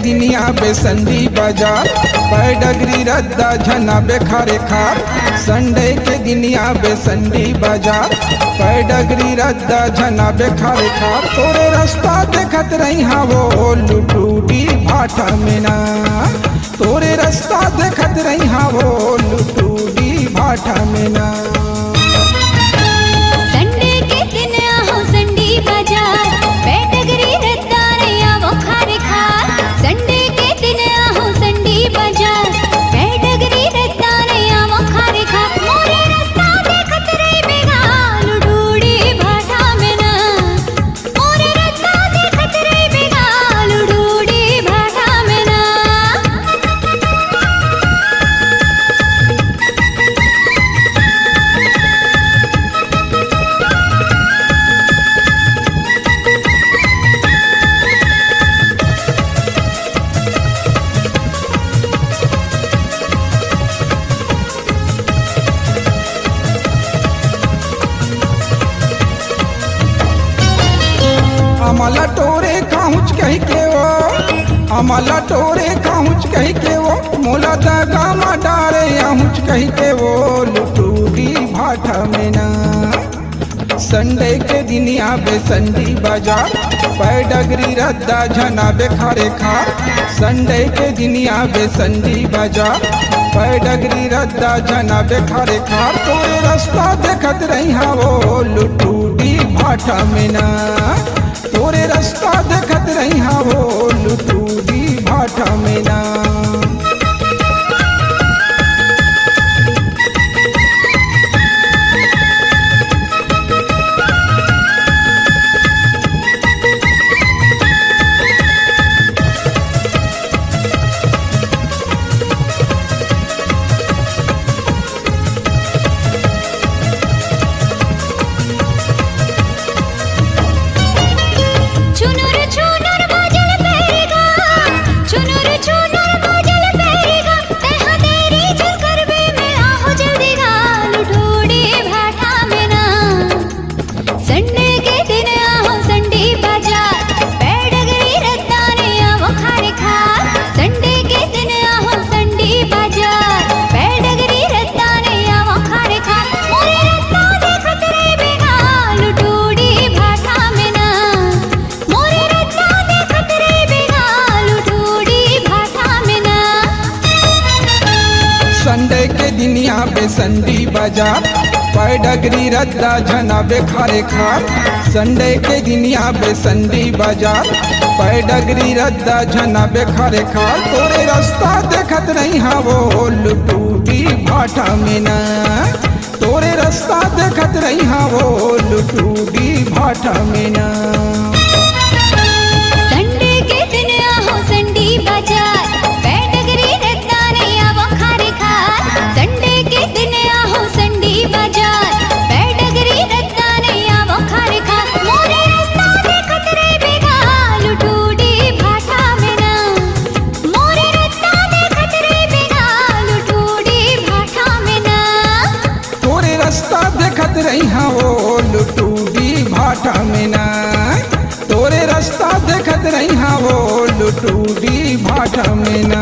दिनिया बेसंडी बाजार पैडगरी रद्दा झना बेखारे खार। संडे के दिनिया बेसंडी बाजार पैडगरी रद्दा झना बेखारे खार। तोरे रास्ता देखत रही हाँ वो लुटूडी भाटा में ना। तोरे रास्ता देखत रही हाँ वो लुटूडी भाटा में ना। संडे के दिन आहो संडी बाजार पैडगरी रद्दा नया वो खारे खार। संडे के दिन आहो संडी बाजार पैडगरी रद्दा नया वो खारे खार। मोरे रास्ता देखत रही बेगाल उडूडी भाटा में ना। मोरे रास्ता देखत रही बेगाल उडूडी भाटा में ना। अमला टोरे काहुच कह के वो अमला टोरे काहुच कह के वो मोला दगा मा डारे आहुच कह के वो लुटूडी भाटा में ना। संडे के दिनिया बेसंडी बाजार पैडगरी रद्दा झना बेखारे खार। संडे के दिनिया बेसंडी बाजार पैडगरी रद्दा झना बेखारे खार। तोरे रास्ता देखत रही हाँ वो लुटूडी भाटा में ना। तोरे रास्ता देखत रही हाँ वो लुटूडी भाटा में ना। चुनुर चुनुर बाजल पेरेगा चुनुर चुनुर बाजल पेरेगा तेहा तेरी चक्कर बे में आहो जल्दी गा लुटूडी भाटा में ना। संडे के दिन आहो संडी बाजार पैडगरी रद्दा नया वो खारे खार। संडे के दिन आहो संडी बाजार पैडगरी रद्दा नया वो खारे खार। मोरे रास्ता देखत रही बेगा लुटूडी भाटा में ना। मोरे रास्ता देखत रही बेगा लुटूडी भाटा में ना। संडे के दिनिया बेसंडी बाजार पैडगरी रद्दा झना बेखारे खार। संडे के दिनिया बेसंडी बाजार पैडगरी रद्दा झना बेखारे खार। तोरे रास्ता देखत रही हाँ वो लुटूडी भाटा में ना। तोरे रास्ता देखत रही हाँ वो लुटूडी भाटा में ना। संडे के दिन आहो संडी बाजार पैडगरी रद्दा नया वो खारे खार। संडे के दिन आहो संडी बाजार पैडगरी रद्दा नया वो खारे खार। मोरे रास्ता देखत रही बेगा लुटूडी भाटा में ना। मोरे रास्ता देखत रही बेगा लुटूडी भाटा में ना। तोरे रास्ता देखत रही हाँ वो लुटूडी भाटा में ना। तोरे रास्ता देखत रही हाँ वो लुटूडी भाटा में ना।